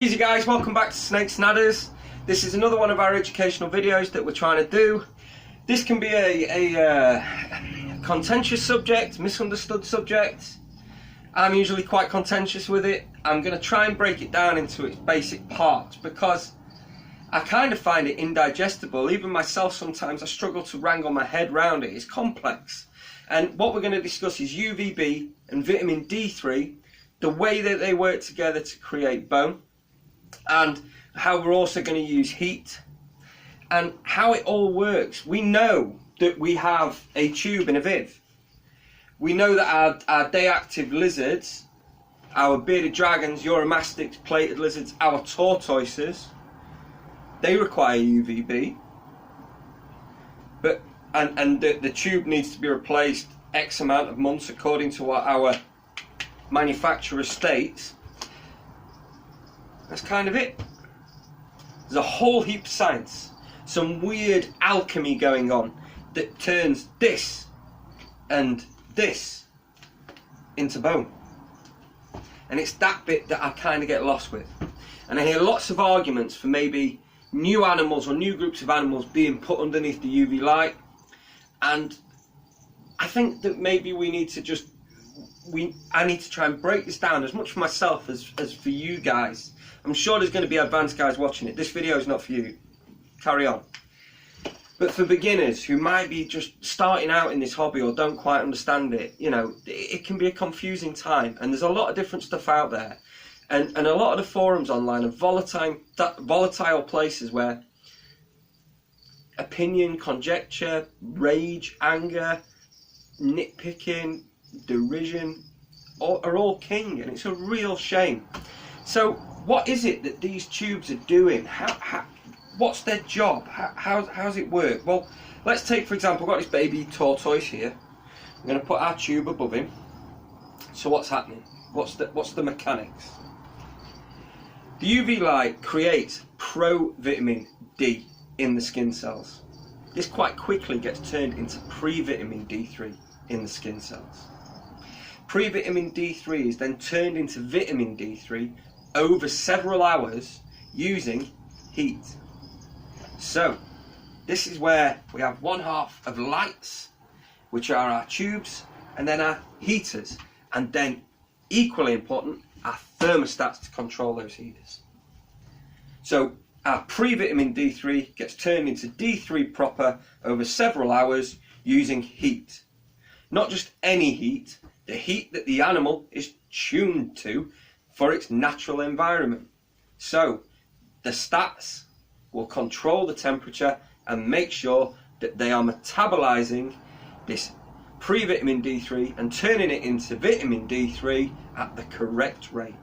Easy guys, welcome back to Snakes and Adders. This is another one of our educational videos that we're trying to do. This can be a contentious subject, misunderstood subject. I'm usually quite contentious with it. I'm going to try and break it down into its basic parts because I kind of find it indigestible. Even myself sometimes I struggle to wrangle my head around it. It's complex. And what we're going to discuss is UVB and vitamin D3, the way that they work together to create bone, and how we're also going to use heat and how it all works. We know that we have a tube and a viv. We know that our day active lizards, our bearded dragons, uromastyx, plated lizards, our tortoises, they require UVB, but and the tube needs to be replaced X amount of months according to what our manufacturer states. That's kind of it. There's a whole heap of science, some weird alchemy going on that turns this and this into bone. And it's that bit that I kind of get lost with. And I hear lots of arguments for maybe new animals or new groups of animals being put underneath the UV light. And I think that maybe we need to just, I need to try and break this down as much for myself as for you guys. I'm sure there's going to be advanced guys watching it. This video is not for you. Carry on. But for beginners who might be just starting out in this hobby or don't quite understand it, you know, it can be a confusing time. And there's a lot of different stuff out there. And a lot of the forums online are volatile places where opinion, conjecture, rage, anger, nitpicking, derision are all king, and it's a real shame. So what is it that these tubes are doing? What's their job? How's it work? Well, let's take, for example, I've got this baby tortoise here. I'm going to put our tube above him. So what's happening? What's the mechanics? The UV light creates pro-vitamin D in the skin cells. This quite quickly gets turned into pre-vitamin D3 in the skin cells. Pre-vitamin D3 is then turned into vitamin D3 over several hours using heat. So this is where we have one half of lights, which are our tubes, and then our heaters, and then equally important, our thermostats to control those heaters. So our pre-vitamin D3 gets turned into D3 proper over several hours using heat. Not just any heat, the heat that the animal is tuned to for its natural environment. So the stats will control the temperature and make sure that they are metabolizing this pre-vitamin D3 and turning it into vitamin D3 at the correct rate.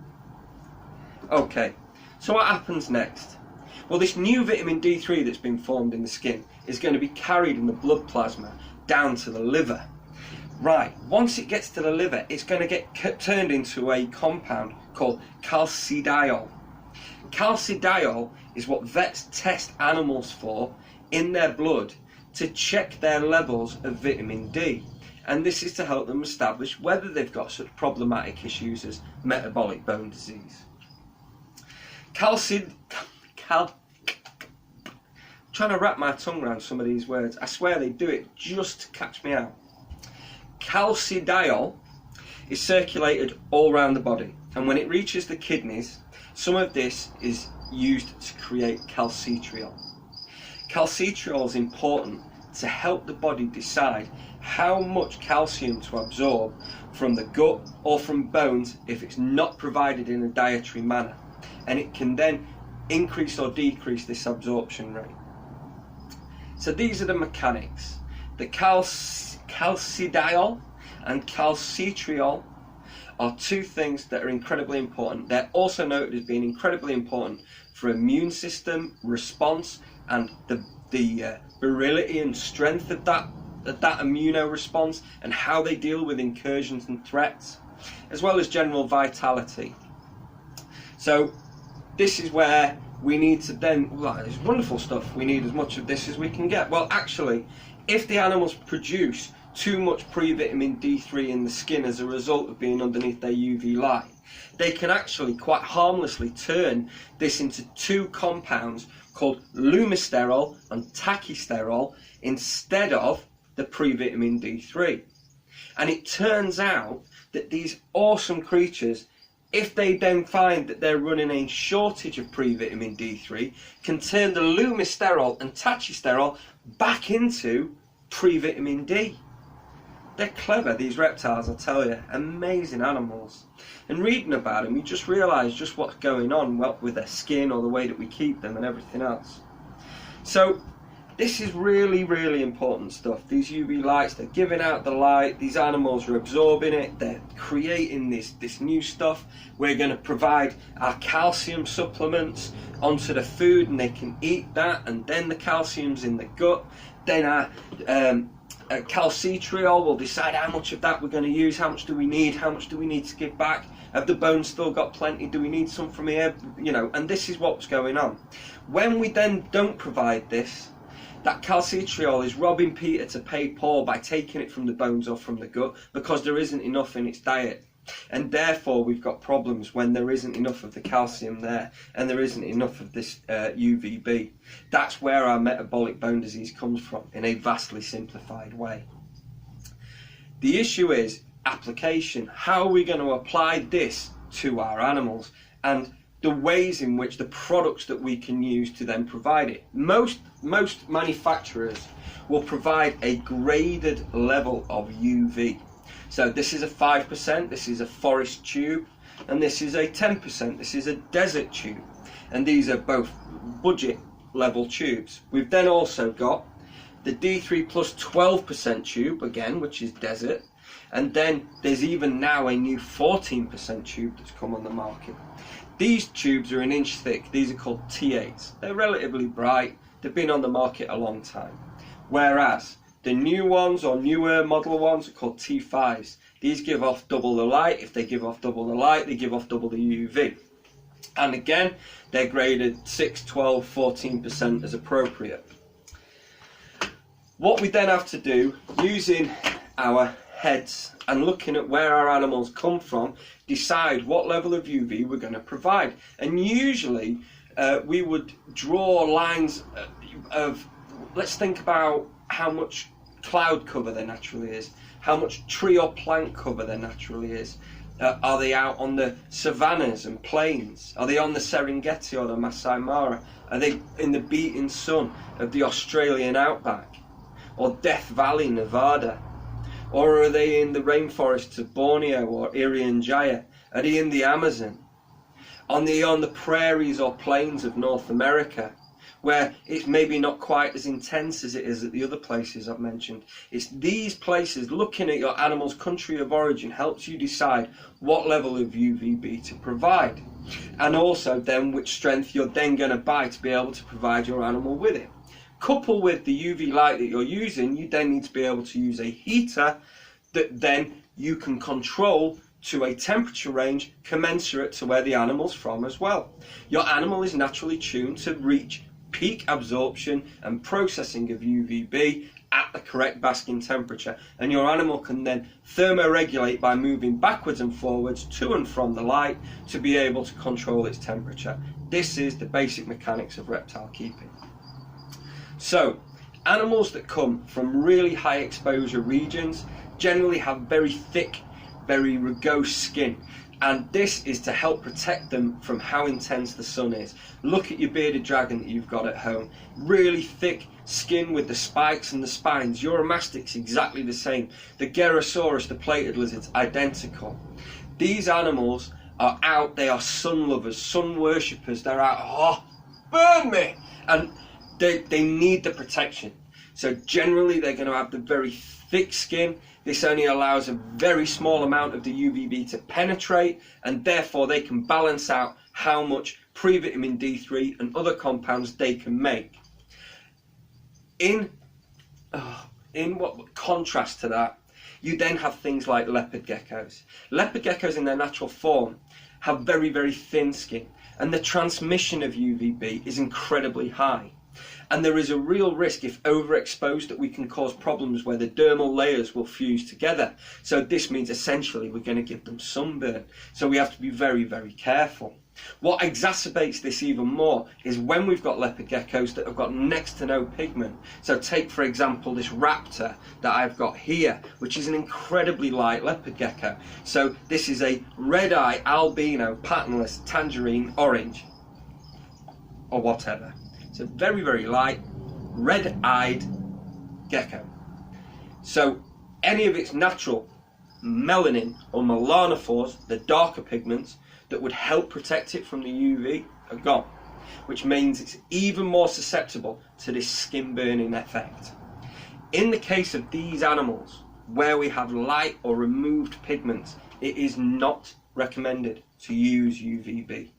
Okay, so what happens next? Well, this new vitamin D3 that's been formed in the skin is going to be carried in the blood plasma down to the liver. Right, once it gets to the liver, it's going to get turned into a compound called calcidiol. Calcidiol is what vets test animals for in their blood to check their levels of vitamin D. And this is to help them establish whether they've got such problematic issues as metabolic bone disease. Trying to wrap my tongue around some of these words. I swear they do it just to catch me out. Calcidiol is circulated all around the body, and when it reaches the kidneys, some of this is used to create calcitriol. Calcitriol is important to help the body decide how much calcium to absorb from the gut or from bones if it's not provided in a dietary manner, and it can then increase or decrease this absorption rate. So these are the mechanics. The calcidiol and calcitriol are two things that are incredibly important. They're also noted as being incredibly important for immune system response and the virility and strength of that immuno response and how they deal with incursions and threats, as well as general vitality. So this is where we need to then, well, it's wonderful stuff, we need as much of this as we can get. Well, actually, if the animals produce too much pre-vitamin D3 in the skin as a result of being underneath their UV light, they can actually quite harmlessly turn this into two compounds called lumisterol and tachysterol instead of the pre-vitamin D3. And it turns out that these awesome creatures, if they then find that they're running a shortage of pre-vitamin D3, can turn the lumisterol and tachysterol back into pre-vitamin D. They're clever, these reptiles, I tell you. Amazing animals. And reading about them, you just realise just what's going on with their skin or the way that we keep them and everything else. So this is really, really important stuff. These UV lights, they're giving out the light, these animals are absorbing it, they're creating this new stuff. We're going to provide our calcium supplements onto the food and they can eat that, and then the calcium's in the gut. Then our calcitriol will decide how much of that we're going to use, how much do we need to give back. Have the bones still got plenty? Do we need some from here? You know, and this is what's going on. When we then don't provide this, that calcitriol is robbing Peter to pay Paul by taking it from the bones or from the gut, because there isn't enough in its diet. And therefore we've got problems when there isn't enough of the calcium there and there isn't enough of this UVB. That's where our metabolic bone disease comes from, in a vastly simplified way. The issue is application. How are we going to apply this to our animals, and the ways in which the products that we can use to then provide it. Most manufacturers will provide a graded level of UV. So this is a 5%, this is a forest tube, and this is a 10%, this is a desert tube. And these are both budget level tubes. We've then also got the D3 plus 12% tube, again, which is desert. And then there's even now a new 14% tube that's come on the market. These tubes are an inch thick. These are called T8s. They're relatively bright. They've been on the market a long time. Whereas the new ones, or newer model ones, are called T5s. These give off double the light. If they give off double the light, they give off double the UV. And again, they're graded 6, 12, 14% as appropriate. What we then have to do, using our heads and looking at where our animals come from, decide what level of UV we're going to provide. And usually we would draw lines of, let's think about how much cloud cover there naturally is, how much tree or plant cover there naturally is. Are they out on the savannas and plains? Are they on the Serengeti or the Masai Mara? Are they in the beating sun of the Australian outback or Death Valley, Nevada? Or are they in the rainforests of Borneo or Irian Jaya? Are they in the Amazon? Are they on the prairies or plains of North America, where it's maybe not quite as intense as it is at the other places I've mentioned? It's these places, looking at your animal's country of origin helps you decide what level of UVB to provide. And also then which strength you're then going to buy to be able to provide your animal with it. Coupled with the UV light that you're using, you then need to be able to use a heater that then you can control to a temperature range commensurate to where the animal's from as well. Your animal is naturally tuned to reach peak absorption and processing of UVB at the correct basking temperature, and your animal can then thermoregulate by moving backwards and forwards to and from the light to be able to control its temperature. This is the basic mechanics of reptile keeping. So, animals that come from really high exposure regions generally have very thick, very rugose skin, and this is to help protect them from how intense the sun is. Look at your bearded dragon that you've got at home. Really thick skin with the spikes and the spines. Uromastic's exactly the same. The Gerosaurus, the plated lizards, identical. These animals are out, they are sun lovers, sun worshippers. They're out, oh, burn me! And they need the protection. So generally they're going to have the very thick skin. This only allows a very small amount of the UVB to penetrate, and therefore they can balance out how much pre-vitamin D3 and other compounds they can make. In what contrast to that, you then have things like leopard geckos. Leopard geckos in their natural form have very, very thin skin, and the transmission of UVB is incredibly high. And there is a real risk, if overexposed, that we can cause problems where the dermal layers will fuse together. So this means essentially we're going to give them sunburn. So we have to be very, very careful. What exacerbates this even more is when we've got leopard geckos that have got next to no pigment. So take, for example, this raptor that I've got here, which is an incredibly light leopard gecko. So this is a red-eye albino patternless tangerine orange or whatever. It's a very, very light red-eyed gecko. So any of its natural melanin or melanophores, the darker pigments that would help protect it from the UV, are gone, which means it's even more susceptible to this skin burning effect. In the case of these animals where we have light or removed pigments, it is not recommended to use UVB,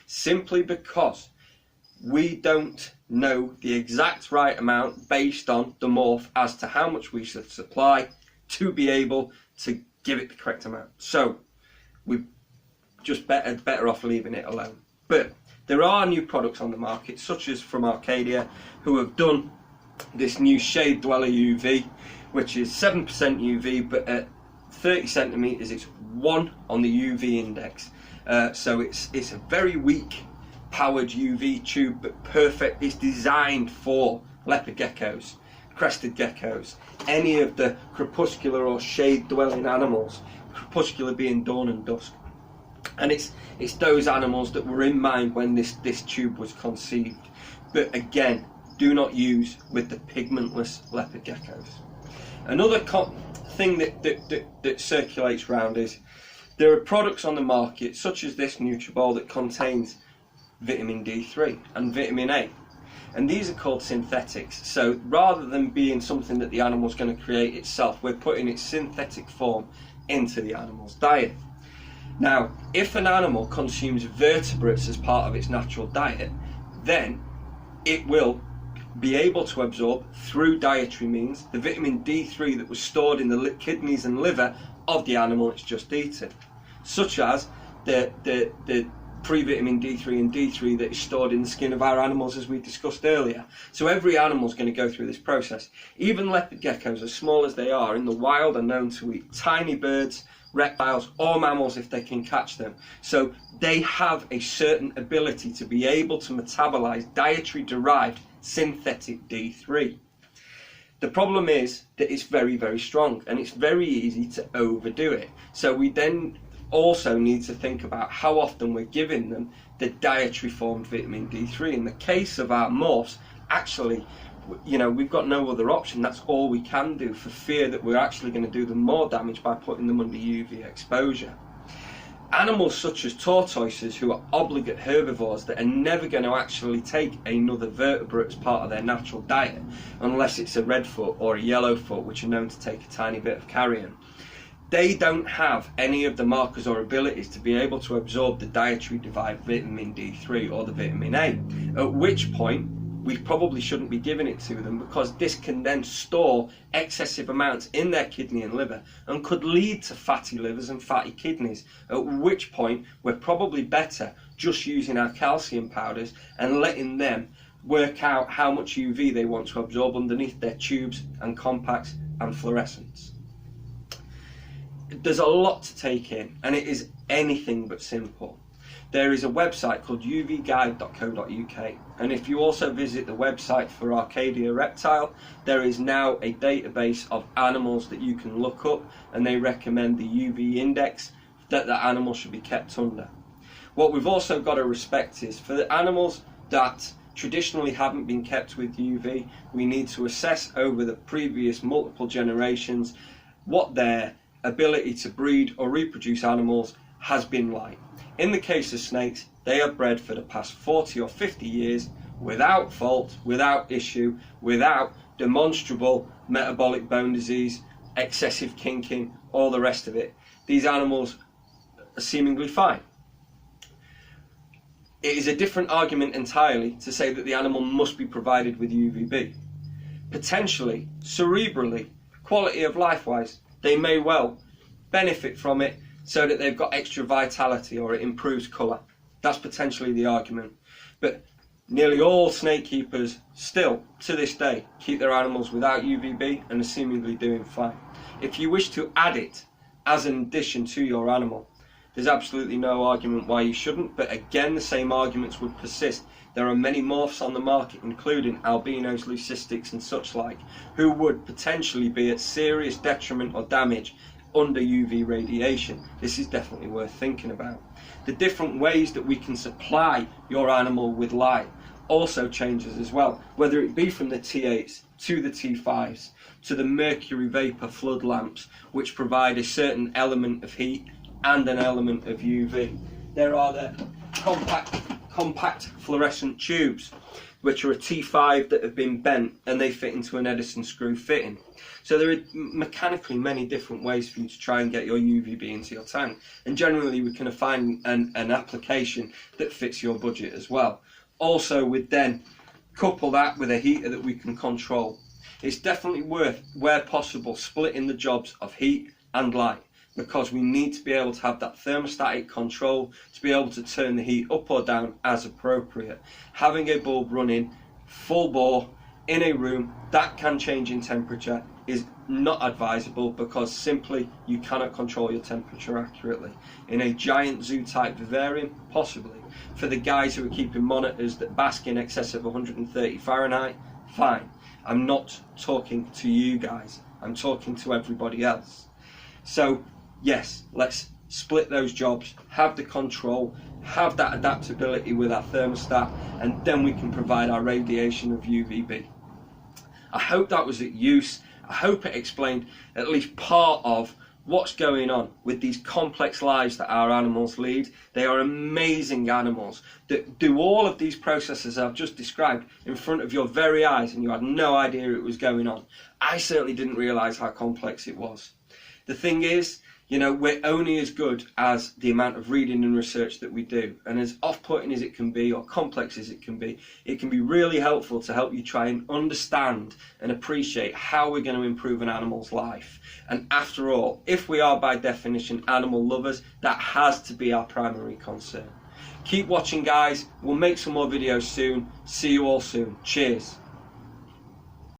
simply because we don't know the exact right amount based on the morph as to how much we should supply to be able to give it the correct amount. So we just better off leaving it alone. But there are new products on the market, such as from Arcadia, who have done this new Shade Dweller UV, which is 7% UV, but at 30 centimeters it's 1 on the UV index. So it's a very weak powered UV tube, but perfect. It's designed for leopard geckos, crested geckos, any of the crepuscular or shade dwelling animals, crepuscular being dawn and dusk. And it's those animals that were in mind when this tube was conceived. But again, do not use with the pigmentless leopard geckos. Another thing that circulates around is there are products on the market such as this Nutribol that contains vitamin D3 and vitamin A, and these are called synthetics. So rather than being something that the animal's going to create itself, we're putting its synthetic form into the animal's diet. Now, if an animal consumes vertebrates as part of its natural diet, then it will be able to absorb through dietary means the vitamin D3 that was stored in the kidneys and liver of the animal it's just eaten, such as the pre-vitamin D3 and D3 that is stored in the skin of our animals, as we discussed earlier. So every animal is going to go through this process. Even leopard geckos, as small as they are, in the wild are known to eat tiny birds, reptiles or mammals if they can catch them. So they have a certain ability to be able to metabolize dietary derived synthetic D3. The problem is that it's very, very strong and it's very easy to overdo it. So we then also need to think about how often we're giving them the dietary formed vitamin D3. In the case of our morphs, actually, we've got no other option. That's all we can do, for fear that we're actually going to do them more damage by putting them under UV exposure. Animals such as tortoises, who are obligate herbivores that are never going to actually take another vertebrate as part of their natural diet, unless it's a redfoot or a yellowfoot, which are known to take a tiny bit of carrion, they don't have any of the markers or abilities to be able to absorb the dietary derived vitamin D3 or the vitamin A, at which point we probably shouldn't be giving it to them, because this can then store excessive amounts in their kidney and liver and could lead to fatty livers and fatty kidneys, at which point we're probably better just using our calcium powders and letting them work out how much UV they want to absorb underneath their tubes and compacts and fluorescents. There's a lot to take in, and it is anything but simple. There is a website called uvguide.co.uk, and if you also visit the website for Arcadia Reptile, there is now a database of animals that you can look up, and they recommend the UV index that the animal should be kept under. What we've also got to respect is, for the animals that traditionally haven't been kept with UV, we need to assess over the previous multiple generations what their ability to breed or reproduce animals has been like. In the case of snakes, they are bred for the past 40 or 50 years without fault, without issue, without demonstrable metabolic bone disease, excessive kinking, all the rest of it. These animals are seemingly fine. It is a different argument entirely to say that the animal must be provided with UVB. Potentially, cerebrally, quality of life wise, they may well benefit from it so that they've got extra vitality or it improves colour. That's potentially the argument. But Nearly all snake keepers still, to this day, keep their animals without UVB and are seemingly doing fine. If you wish to add it as an addition to your animal, there's absolutely no argument why you shouldn't, but again, the same arguments would persist. There are many morphs on the market, including albinos, leucistics and such like, who would potentially be at serious detriment or damage under UV radiation. This is definitely worth thinking about. The different ways that we can supply your animal with light also changes as well, whether it be from the T8s to the T5s to the mercury vapor flood lamps, which provide a certain element of heat and an element of UV. There are the compact fluorescent tubes, which are a T5 that have been bent and they fit into an Edison screw fitting. So there are mechanically many different ways for you to try and get your UVB into your tank, and generally we can find an application that fits your budget as well. Also, with then couple that with a heater that we can control. It's definitely worth, where possible, splitting the jobs of heat and light, because we need to be able to have that thermostatic control to be able to turn the heat up or down as appropriate. Having a bulb running full bore in a room that can change in temperature is not advisable, because simply you cannot control your temperature accurately. In a giant zoo type vivarium, possibly. For the guys who are keeping monitors that bask in excess of 130 Fahrenheit, fine. I'm not talking to you guys, I'm talking to everybody else. So yes, let's split those jobs, have the control, have that adaptability with our thermostat, and then we can provide our radiation of UVB. I hope that was of use. I hope it explained at least part of what's going on with these complex lives that our animals lead. They are amazing animals that do all of these processes I've just described in front of your very eyes, and you had no idea it was going on. I certainly didn't realise how complex it was. The thing is, you know, we're only as good as the amount of reading and research that we do. And as off-putting as it can be, or complex as it can be really helpful to help you try and understand and appreciate how we're going to improve an animal's life. And after all, if we are by definition animal lovers, that has to be our primary concern. Keep watching, guys. We'll make some more videos soon. See you all soon. Cheers.